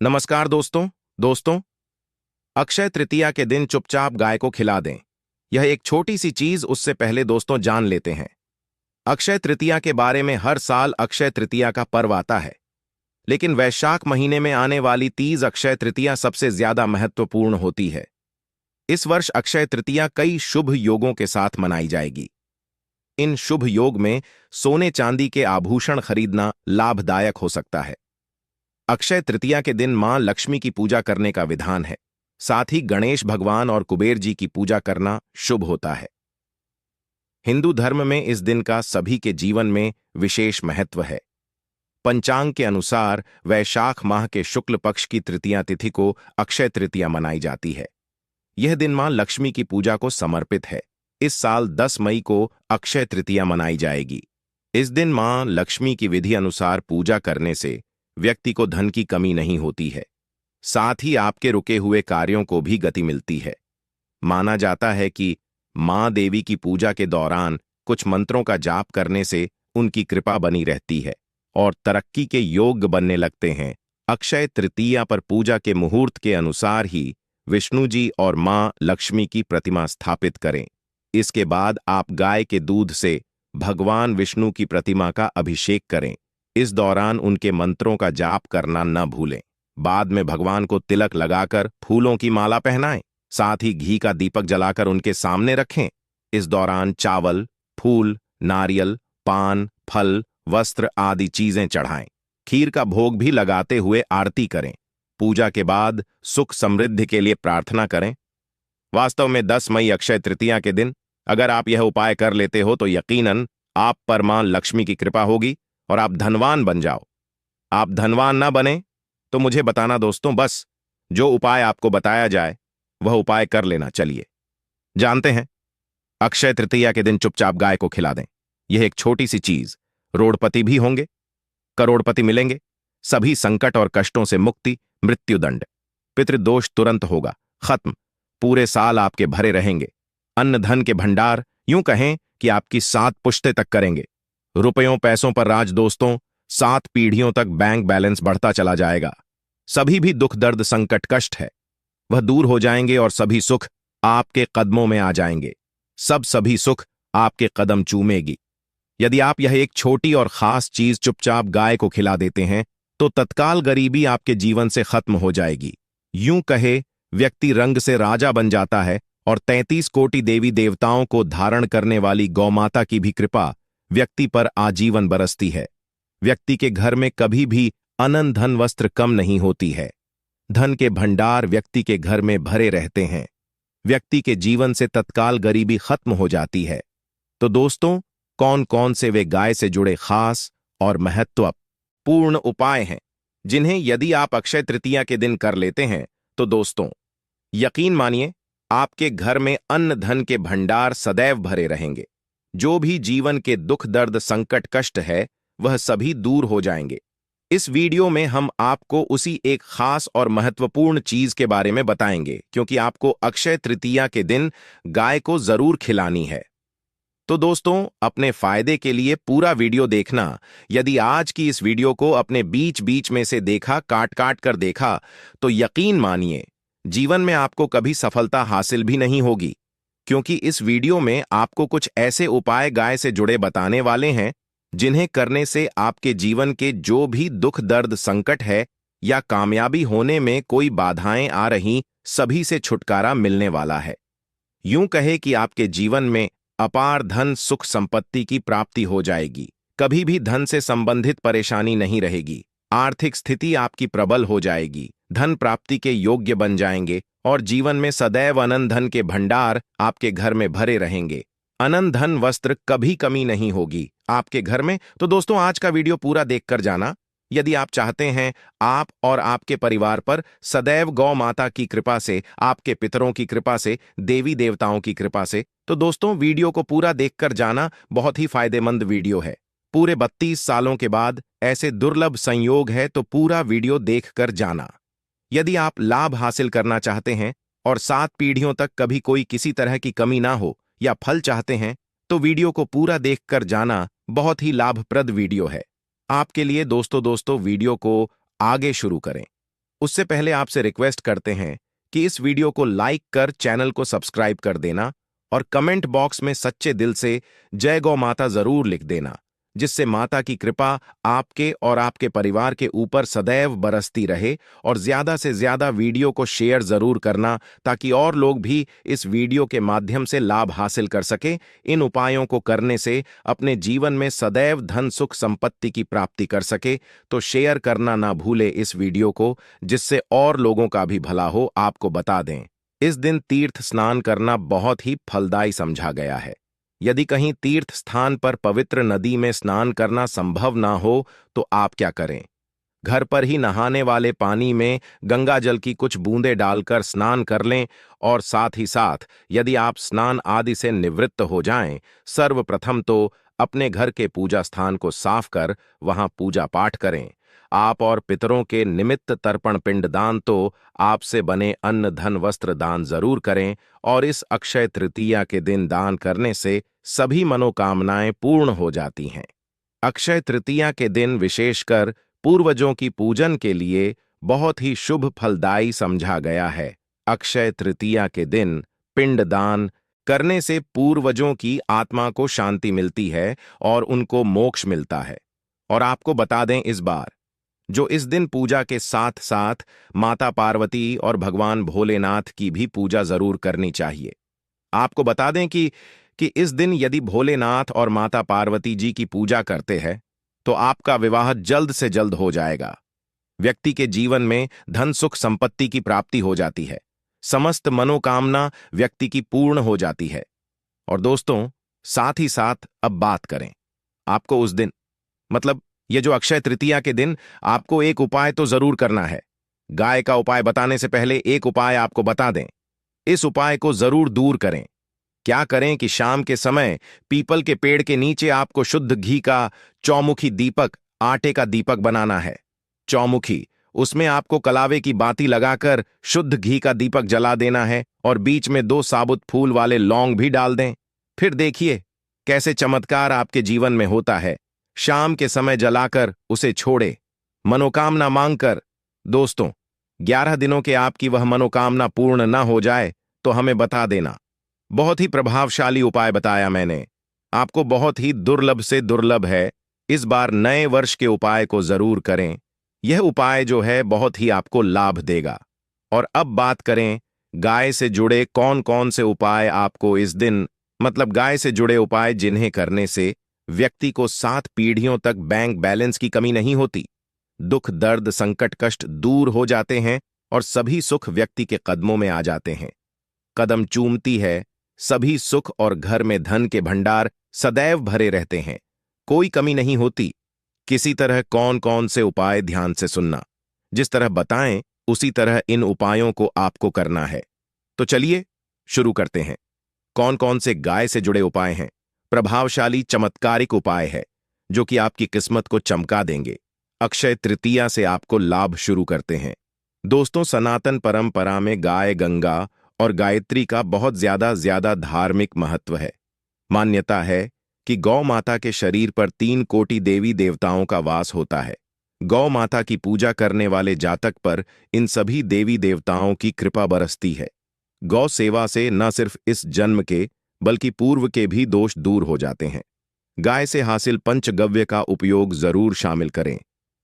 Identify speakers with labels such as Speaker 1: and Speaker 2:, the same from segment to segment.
Speaker 1: नमस्कार दोस्तों। दोस्तों, अक्षय तृतीया के दिन चुपचाप गाय को खिला दें। यह एक छोटी सी चीज, उससे पहले दोस्तों जान लेते हैं अक्षय तृतीया के बारे में। हर साल अक्षय तृतीया का पर्व आता है, लेकिन वैशाख महीने में आने वाली तीज अक्षय तृतीया सबसे ज्यादा महत्वपूर्ण होती है। इस वर्ष अक्षय तृतीया कई शुभ योगों के साथ मनाई जाएगी। इन शुभ योग में सोने चांदी के आभूषण खरीदना लाभदायक हो सकता है। अक्षय तृतीया के दिन मां लक्ष्मी की पूजा करने का विधान है। साथ ही गणेश भगवान और कुबेर जी की पूजा करना शुभ होता है। हिंदू धर्म में इस दिन का सभी के जीवन में विशेष महत्व है। पंचांग के अनुसार वैशाख माह के शुक्ल पक्ष की तृतीया तिथि को अक्षय तृतीया मनाई जाती है। यह दिन मां लक्ष्मी की पूजा को समर्पित है। इस साल 10 मई को अक्षय तृतीया मनाई जाएगी। इस दिन मां लक्ष्मी की विधि अनुसार पूजा करने से व्यक्ति को धन की कमी नहीं होती है। साथ ही आपके रुके हुए कार्यों को भी गति मिलती है। माना जाता है कि मां देवी की पूजा के दौरान कुछ मंत्रों का जाप करने से उनकी कृपा बनी रहती है और तरक्की के योग्य बनने लगते हैं। अक्षय तृतीया पर पूजा के मुहूर्त के अनुसार ही विष्णु जी और मां लक्ष्मी की प्रतिमा स्थापित करें। इसके बाद आप गाय के दूध से भगवान विष्णु की प्रतिमा का अभिषेक करें। इस दौरान उनके मंत्रों का जाप करना न भूलें। बाद में भगवान को तिलक लगाकर फूलों की माला पहनाएं। साथ ही घी का दीपक जलाकर उनके सामने रखें। इस दौरान चावल, फूल, नारियल, पान, फल, वस्त्र आदि चीजें चढ़ाएं। खीर का भोग भी लगाते हुए आरती करें। पूजा के बाद सुख समृद्धि के लिए प्रार्थना करें। वास्तव में 10 मई अक्षय तृतीया के दिन अगर आप यह उपाय कर लेते हो तो यकीनन आप पर मां लक्ष्मी की कृपा होगी और आप धनवान बन जाओ। आप धनवान ना बने तो मुझे बताना दोस्तों। बस जो उपाय आपको बताया जाए वह उपाय कर लेना। चलिए जानते हैं। अक्षय तृतीया के दिन चुपचाप गाय को खिला दें। यह एक छोटी सी चीज, रोड़पति भी होंगे, करोड़पति मिलेंगे, सभी संकट और कष्टों से मुक्ति, मृत्युदंड, पितृदोष तुरंत होगा खत्म। पूरे साल आपके भरे रहेंगे। अन्न धन के भंडार, यूं कहें कि आपकी 7 पुश्ते तक करेंगे। रुपयों पैसों पर राज दोस्तों। 7 पीढ़ियों तक बैंक बैलेंस बढ़ता चला जाएगा। सभी भी दुख दर्द संकट कष्ट है वह दूर हो जाएंगे और सभी सुख आपके कदमों में आ जाएंगे। सभी सुख आपके कदम चूमेगी। यदि आप यह एक छोटी और खास चीज चुपचाप गाय को खिला देते हैं तो तत्काल गरीबी आपके जीवन से खत्म हो जाएगी। यूं कहे व्यक्ति रंग से राजा बन जाता है और 33 कोटि देवी देवताओं को धारण करने वाली गौमाता की भी कृपा व्यक्ति पर आजीवन बरसती है। व्यक्ति के घर में कभी भी अनंत धन वस्त्र कम नहीं होती है। धन के भंडार व्यक्ति के घर में भरे रहते हैं। व्यक्ति के जीवन से तत्काल गरीबी खत्म हो जाती है। तो दोस्तों, कौन कौन से वे गाय से जुड़े खास और महत्वपूर्ण उपाय हैं जिन्हें यदि आप अक्षय तृतीया के दिन कर लेते हैं तो दोस्तों यकीन मानिए आपके घर में अन्न धन के भंडार सदैव भरे रहेंगे। जो भी जीवन के दुख दर्द संकट कष्ट है वह सभी दूर हो जाएंगे। इस वीडियो में हम आपको उसी एक खास और महत्वपूर्ण चीज के बारे में बताएंगे, क्योंकि आपको अक्षय तृतीया के दिन गाय को जरूर खिलानी है। तो दोस्तों, अपने फायदे के लिए पूरा वीडियो देखना। यदि आज की इस वीडियो को अपने बीच बीच में से देखा, काट काट कर देखा, तो यकीन मानिए जीवन में आपको कभी सफलता हासिल भी नहीं होगी, क्योंकि इस वीडियो में आपको कुछ ऐसे उपाय गाय से जुड़े बताने वाले हैं जिन्हें करने से आपके जीवन के जो भी दुख दर्द संकट है या कामयाबी होने में कोई बाधाएं आ रही, सभी से छुटकारा मिलने वाला है। यूं कहे कि आपके जीवन में अपार धन सुख संपत्ति की प्राप्ति हो जाएगी। कभी भी धन से संबंधित परेशानी नहीं रहेगी। आर्थिक स्थिति आपकी प्रबल हो जाएगी। धन प्राप्ति के योग्य बन जाएंगे और जीवन में सदैव अनंत धन के भंडार आपके घर में भरे रहेंगे। अनंत धन वस्त्र कभी कमी नहीं होगी आपके घर में। तो दोस्तों, आज का वीडियो पूरा देखकर जाना। यदि आप चाहते हैं आप और आपके परिवार पर सदैव गौ माता की कृपा से, आपके पितरों की कृपा से, देवी देवताओं की कृपा से, तो दोस्तों वीडियो को पूरा देखकर जाना। बहुत ही फायदेमंद वीडियो है। पूरे 32 सालों के बाद ऐसे दुर्लभ संयोग है, तो पूरा वीडियो देखकर जाना। यदि आप लाभ हासिल करना चाहते हैं और 7 पीढ़ियों तक कभी कोई किसी तरह की कमी ना हो या फल चाहते हैं तो वीडियो को पूरा देखकर जाना। बहुत ही लाभप्रद वीडियो है आपके लिए। दोस्तों वीडियो को आगे शुरू करें उससे पहले आपसे रिक्वेस्ट करते हैं कि इस वीडियो को लाइक कर चैनल को सब्सक्राइब कर देना और कमेंट बॉक्स में सच्चे दिल से जय गौ माता जरूर लिख देना, जिससे माता की कृपा आपके और आपके परिवार के ऊपर सदैव बरसती रहे। और ज्यादा से ज्यादा वीडियो को शेयर जरूर करना ताकि और लोग भी इस वीडियो के माध्यम से लाभ हासिल कर सके। इन उपायों को करने से अपने जीवन में सदैव धन सुख संपत्ति की प्राप्ति कर सके। तो शेयर करना ना भूले इस वीडियो को, जिससे और लोगों का भी भला हो। आपको बता दें, इस दिन तीर्थ स्नान करना बहुत ही फलदायी समझा गया है। यदि कहीं तीर्थ स्थान पर पवित्र नदी में स्नान करना संभव ना हो तो आप क्या करें, घर पर ही नहाने वाले पानी में गंगा जल की कुछ बूंदें डालकर स्नान कर लें। और साथ ही साथ यदि आप स्नान आदि से निवृत्त हो जाएं, सर्वप्रथम तो अपने घर के पूजा स्थान को साफ कर वहां पूजा पाठ करें। आप और पितरों के निमित्त तर्पण पिंड दान तो आपसे बने अन्न धन वस्त्र दान जरूर करें। और इस अक्षय तृतीया के दिन दान करने से सभी मनोकामनाएं पूर्ण हो जाती हैं। अक्षय तृतीया के दिन विशेषकर पूर्वजों की पूजन के लिए बहुत ही शुभ फलदायी समझा गया है। अक्षय तृतीया के दिन पिंड दान करने से पूर्वजों की आत्मा को शांति मिलती है और उनको मोक्ष मिलता है। और आपको बता दें, इस बार जो इस दिन पूजा के साथ साथ माता पार्वती और भगवान भोलेनाथ की भी पूजा जरूर करनी चाहिए। आपको बता दें कि इस दिन यदि भोलेनाथ और माता पार्वती जी की पूजा करते हैं तो आपका विवाह जल्द से जल्द हो जाएगा। व्यक्ति के जीवन में धन सुख संपत्ति की प्राप्ति हो जाती है, समस्त मनोकामना व्यक्ति की पूर्ण हो जाती है। और दोस्तों, साथ ही साथ अब बात करें, आपको उस दिन मतलब ये जो अक्षय तृतीया के दिन आपको एक उपाय तो जरूर करना है। गाय का उपाय बताने से पहले एक उपाय आपको बता दें, इस उपाय को जरूर दूर करें। क्या करें कि शाम के समय पीपल के पेड़ के नीचे आपको शुद्ध घी का चौमुखी दीपक, आटे का दीपक बनाना है। चौमुखी, उसमें आपको कलावे की बाती लगाकर शुद्ध घी का दीपक जला देना है और बीच में 2 साबुत फूल वाले लौंग भी डाल दें। फिर देखिए कैसे चमत्कार आपके जीवन में होता है। शाम के समय जलाकर उसे छोड़े, मनोकामना मांगकर। दोस्तों, 11 दिनों के आपकी वह मनोकामना पूर्ण न हो जाए तो हमें बता देना। बहुत ही प्रभावशाली उपाय बताया मैंने, आपको बहुत ही दुर्लभ से दुर्लभ है। इस बार नए वर्ष के उपाय को जरूर करें। यह उपाय जो है बहुत ही आपको लाभ देगा। और अब बात करें गाय से जुड़े कौन कौन से उपाय आपको इस दिन गाय से जुड़े उपाय जिन्हें करने से व्यक्ति को 7 पीढ़ियों तक बैंक बैलेंस की कमी नहीं होती, दुख दर्द संकट कष्ट दूर हो जाते हैं और सभी सुख व्यक्ति के कदमों में आ जाते हैं। कदम चूमती है सभी सुख और घर में धन के भंडार सदैव भरे रहते हैं, कोई कमी नहीं होती। किसी तरह कौन कौन से उपाय ध्यान से सुनना, जिस तरह बताएं उसी तरह इन उपायों को आपको करना है। तो चलिए शुरू करते हैं। कौन कौन से गाय से जुड़े उपाय हैं? प्रभावशाली चमत्कारिक उपाय है जो कि आपकी किस्मत को चमका देंगे। अक्षय तृतीया से आपको लाभ शुरू करते हैं। दोस्तों, सनातन परंपरा में गाय, गंगा और गायत्री का बहुत ज्यादा धार्मिक महत्व है। मान्यता है कि गौ माता के शरीर पर 3 कोटि देवी देवताओं का वास होता है। गौ माता की पूजा करने वाले जातक पर इन सभी देवी देवताओं की कृपा बरसती है। गौ सेवा से न सिर्फ इस जन्म के बल्कि पूर्व के भी दोष दूर हो जाते हैं। गाय से हासिल पंचगव्य का उपयोग जरूर शामिल करें,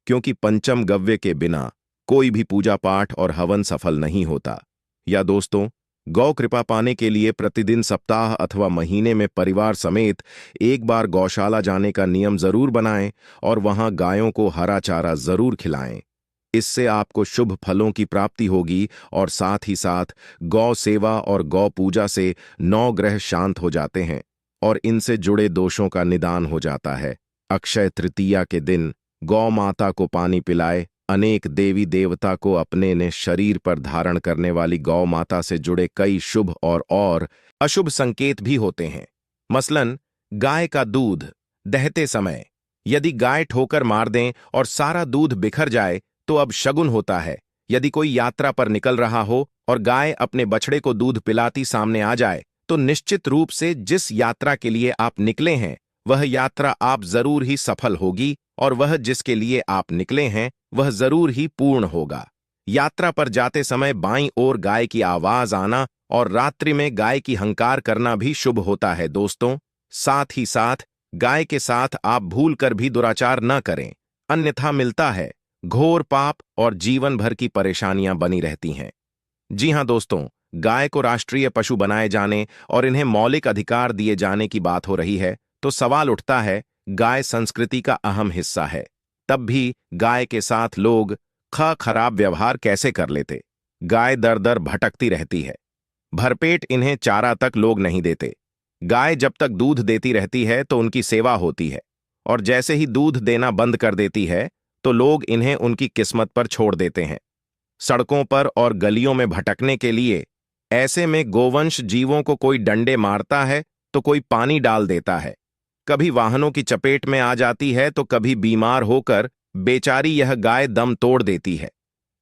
Speaker 1: क्योंकि पंचम गव्य के बिना कोई भी पूजा पाठ और हवन सफल नहीं होता। या दोस्तों, गौ कृपा पाने के लिए प्रतिदिन, सप्ताह अथवा महीने में परिवार समेत एक बार गौशाला जाने का नियम जरूर बनाएं और वहां गायों को हरा चारा जरूर खिलाएं। इससे आपको शुभ फलों की प्राप्ति होगी और साथ ही साथ गौ सेवा और गौ पूजा से 9 ग्रह शांत हो जाते हैं और इनसे जुड़े दोषों का निदान हो जाता है। अक्षय तृतीया के दिन गौ माता को पानी पिलाए। अनेक देवी देवता को अपने ने शरीर पर धारण करने वाली गौ माता से जुड़े कई शुभ और अशुभ संकेत भी होते हैं। मसलन, गाय का दूध दहते समय यदि गाय ठोकर मार दें और सारा दूध बिखर जाए तो अब शगुन होता है। यदि कोई यात्रा पर निकल रहा हो और गाय अपने बछड़े को दूध पिलाती सामने आ जाए तो निश्चित रूप से जिस यात्रा के लिए आप निकले हैं वह यात्रा आप जरूर ही सफल होगी और वह जिसके लिए आप निकले हैं वह जरूर ही पूर्ण होगा। यात्रा पर जाते समय बाईं ओर गाय की आवाज आना और रात्रि में गाय की हंकार करना भी शुभ होता है दोस्तों। साथ ही साथ गाय के साथ आप भूल कर भी दुराचार न करें, अन्यथा मिलता है घोर पाप और जीवन भर की परेशानियां बनी रहती हैं। जी हां दोस्तों, गाय को राष्ट्रीय पशु बनाए जाने और इन्हें मौलिक अधिकार दिए जाने की बात हो रही है तो सवाल उठता है, गाय संस्कृति का अहम हिस्सा है, तब भी गाय के साथ लोग खराब व्यवहार कैसे कर लेते। गाय दर दर भटकती रहती है, भरपेट इन्हें चारा तक लोग नहीं देते। गाय जब तक दूध देती रहती है तो उनकी सेवा होती है, और जैसे ही दूध देना बंद कर देती है तो लोग इन्हें उनकी किस्मत पर छोड़ देते हैं, सड़कों पर और गलियों में भटकने के लिए। ऐसे में गोवंश जीवों को कोई डंडे मारता है तो कोई पानी डाल देता है, कभी वाहनों की चपेट में आ जाती है तो कभी बीमार होकर बेचारी यह गाय दम तोड़ देती है।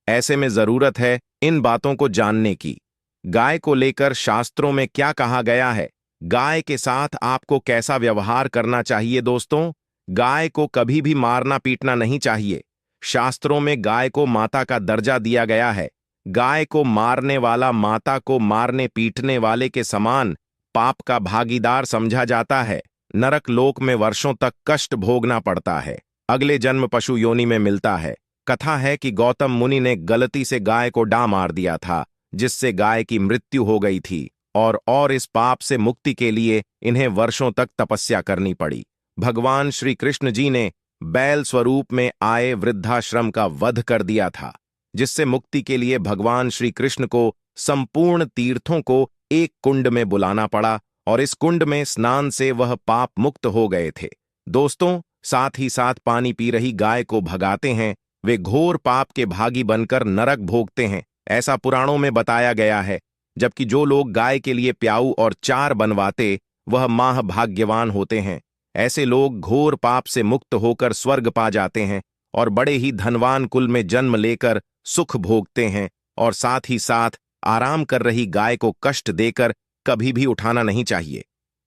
Speaker 1: ऐसे में जरूरत है इन बातों को जानने की। गाय को लेकर शास्त्रों में क्या कहा गया है, गाय के साथ आपको कैसा व्यवहार करना चाहिए दोस्तों। गाय को कभी भी मारना पीटना नहीं चाहिए। शास्त्रों में गाय को माता का दर्जा दिया गया है। गाय को मारने वाला माता को मारने पीटने वाले के समान पाप का भागीदार समझा जाता है। नरक लोक में वर्षों तक कष्ट भोगना पड़ता है, अगले जन्म पशु योनि में मिलता है। कथा है कि गौतम मुनि ने गलती से गाय को डा मार दिया था, जिससे गाय की मृत्यु हो गई थी, और इस पाप से मुक्ति के लिए इन्हें वर्षों तक तपस्या करनी पड़ी। भगवान श्री कृष्ण जी ने बैल स्वरूप में आए वृद्धाश्रम का वध कर दिया था, जिससे मुक्ति के लिए भगवान श्री कृष्ण को संपूर्ण तीर्थों को एक कुंड में बुलाना पड़ा, और इस कुंड में स्नान से वह पाप मुक्त हो गए थे। दोस्तों, साथ ही साथ पानी पी रही गाय को भगाते हैं, वे घोर पाप के भागी बनकर नरक भोगते हैं, ऐसा पुराणों में बताया गया है। जबकि जो लोग गाय के लिए प्याऊ और चार बनवाते वह माह भाग्यवान होते हैं। ऐसे लोग घोर पाप से मुक्त होकर स्वर्ग पा जाते हैं और बड़े ही धनवान कुल में जन्म लेकर सुख भोगते हैं। और साथ ही साथ आराम कर रही गाय को कष्ट देकर कभी भी उठाना नहीं चाहिए।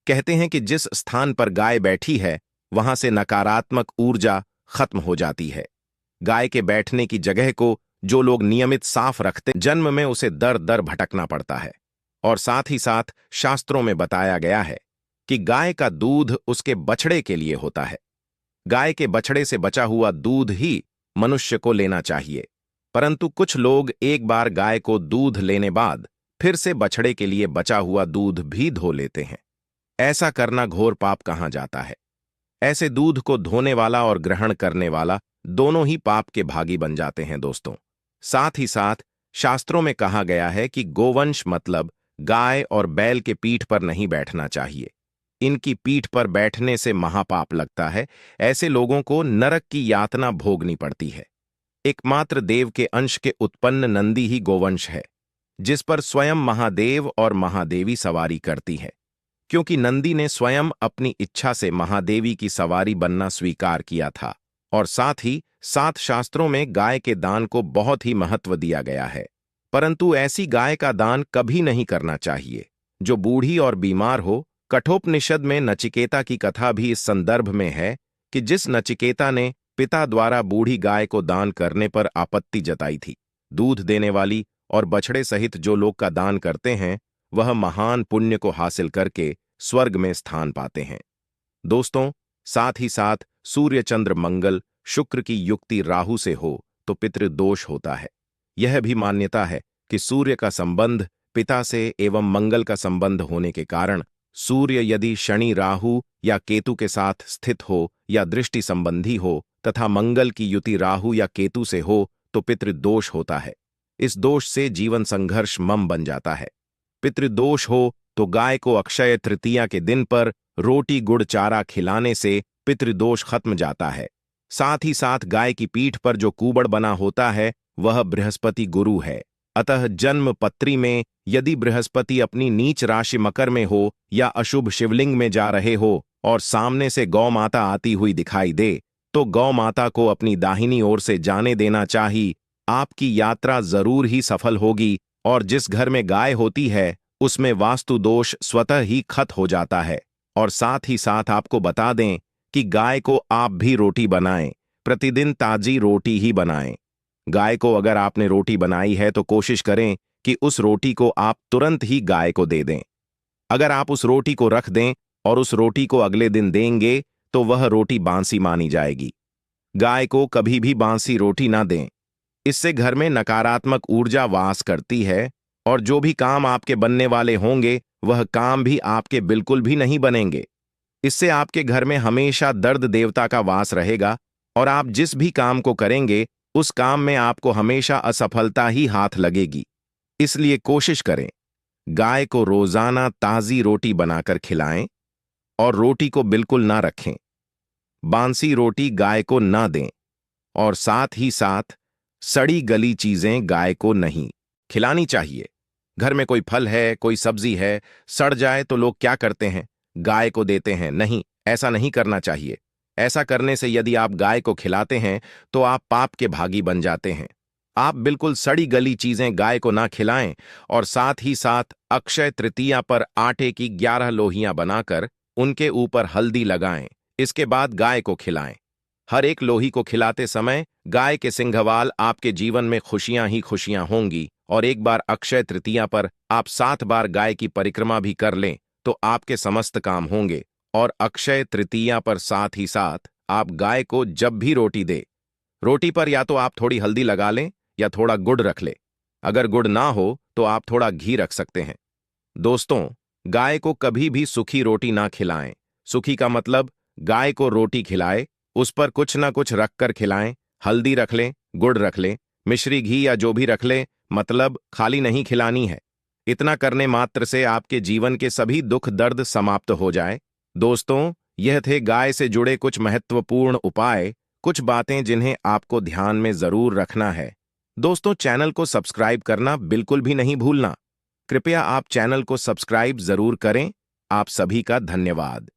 Speaker 1: कहते हैं कि जिस स्थान पर गाय बैठी है वहां से नकारात्मक ऊर्जा खत्म हो जाती है। गाय के बैठने की जगह को जो लोग नियमित साफ रखते, जन्म में उसे दर दर भटकना पड़ता है। और साथ ही साथ शास्त्रों में बताया गया है कि गाय का दूध उसके बछड़े के लिए होता है। गाय के बछड़े से बचा हुआ दूध ही मनुष्य को लेना चाहिए, परंतु कुछ लोग एक बार गाय को दूध लेने बाद फिर से बछड़े के लिए बचा हुआ दूध भी धो लेते हैं। ऐसा करना घोर पाप कहा जाता है। ऐसे दूध को धोने वाला और ग्रहण करने वाला दोनों ही पाप के भागी बन जाते हैं दोस्तों। साथ ही साथ शास्त्रों में कहा गया है कि गोवंश मतलब गाय और बैल के पीठ पर नहीं बैठना चाहिए। इनकी पीठ पर बैठने से महापाप लगता है। ऐसे लोगों को नरक की यातना भोगनी पड़ती है। एकमात्र देव के अंश के उत्पन्न नंदी ही गोवंश है, जिस पर स्वयं महादेव और महादेवी सवारी करती है। क्योंकि नंदी ने स्वयं अपनी इच्छा से महादेवी की सवारी बनना स्वीकार किया था। और साथ ही साथ शास्त्रों में गाय के दान को बहुत ही महत्व दिया गया है, परंतु ऐसी गाय का दान कभी नहीं करना चाहिए जो बूढ़ी और बीमार हो। कठोपनिषद में नचिकेता की कथा भी इस संदर्भ में है कि जिस नचिकेता ने पिता द्वारा बूढ़ी गाय को दान करने पर आपत्ति जताई थी। दूध देने वाली और बछड़े सहित जो लोग का दान करते हैं वह महान पुण्य को हासिल करके स्वर्ग में स्थान पाते हैं। दोस्तों, साथ ही साथ सूर्य चंद्र मंगल शुक्र की युक्ति राहु से हो तो पितृदोष होता है। यह भी मान्यता है कि सूर्य का संबंध पिता से एवं मंगल का संबंध होने के कारण सूर्य यदि शनि राहु या केतु के साथ स्थित हो या दृष्टि संबंधी हो तथा मंगल की युति राहु या केतु से हो तो पितृदोष होता है। इस दोष से जीवन संघर्ष मम बन जाता है। पितृदोष हो तो गाय को अक्षय तृतीया के दिन पर रोटी गुड़ चारा खिलाने से पितृदोष खत्म जाता है। साथ ही साथ गाय की पीठ पर जो कूबड़ बना होता है वह बृहस्पति गुरु है। अतः जन्म पत्री में यदि बृहस्पति अपनी नीच राशि मकर में हो या अशुभ शिवलिंग में जा रहे हो और सामने से गौ माता आती हुई दिखाई दे तो गौ माता को अपनी दाहिनी ओर से जाने देना चाहिए। आपकी यात्रा जरूर ही सफल होगी और जिस घर में गाय होती है उसमें वास्तु दोष स्वतः ही खत्म हो जाता है। और साथ ही साथ आपको बता दें कि गाय को आप भी रोटी बनाएं, प्रतिदिन ताजी रोटी ही बनाएं। गाय को अगर आपने रोटी बनाई है तो कोशिश करें कि उस रोटी को आप तुरंत ही गाय को दे दें। अगर आप उस रोटी को रख दें और उस रोटी को अगले दिन देंगे तो वह रोटी बासी मानी जाएगी। गाय को कभी भी बासी रोटी ना दें। इससे घर में नकारात्मक ऊर्जा वास करती है और जो भी काम आपके बनने वाले होंगे वह काम भी आपके बिल्कुल भी नहीं बनेंगे। इससे आपके घर में हमेशा दर्द देवता का वास रहेगा और आप जिस भी काम को करेंगे उस काम में आपको हमेशा असफलता ही हाथ लगेगी। इसलिए कोशिश करें गाय को रोजाना ताजी रोटी बनाकर खिलाएं और रोटी को बिल्कुल ना रखें। बासी रोटी गाय को ना दें और साथ ही साथ सड़ी गली चीजें गाय को नहीं खिलानी चाहिए। घर में कोई फल है, कोई सब्जी है, सड़ जाए तो लोग क्या करते हैं? गाय को देते हैं। नहीं, ऐसा नहीं करना चाहिए। ऐसा करने से यदि आप गाय को खिलाते हैं तो आप पाप के भागी बन जाते हैं। आप बिल्कुल सड़ी गली चीजें गाय को ना खिलाएं और साथ ही साथ अक्षय तृतीया पर आटे की 11 लोहियां बनाकर उनके ऊपर हल्दी लगाएं। इसके बाद गाय को खिलाएं। हर एक लोही को खिलाते समय गाय के सिंघवाल आपके जीवन में खुशियां ही खुशियां होंगी और एक बार अक्षय तृतीया पर आप 7 बार गाय की परिक्रमा भी कर लें तो आपके समस्त काम होंगे। और अक्षय तृतीया पर साथ ही साथ आप गाय को जब भी रोटी दे, रोटी पर या तो आप थोड़ी हल्दी लगा लें या थोड़ा गुड़ रख ले। अगर गुड़ ना हो तो आप थोड़ा घी रख सकते हैं। दोस्तों, गाय को कभी भी सूखी रोटी ना खिलाएं। सूखी का मतलब गाय को रोटी खिलाए, उस पर कुछ ना कुछ रखकर खिलाएं। हल्दी रख लें, गुड़ रख लें, मिश्री घी या जो भी रख लें, मतलब खाली नहीं खिलानी है। इतना करने मात्र से आपके जीवन के सभी दुख दर्द समाप्त हो जाए। दोस्तों, यह थे गाय से जुड़े कुछ महत्वपूर्ण उपाय, कुछ बातें जिन्हें आपको ध्यान में जरूर रखना है। दोस्तों, चैनल को सब्सक्राइब करना बिल्कुल भी नहीं भूलना। कृपया आप चैनल को सब्सक्राइब जरूर करें। आप सभी का धन्यवाद।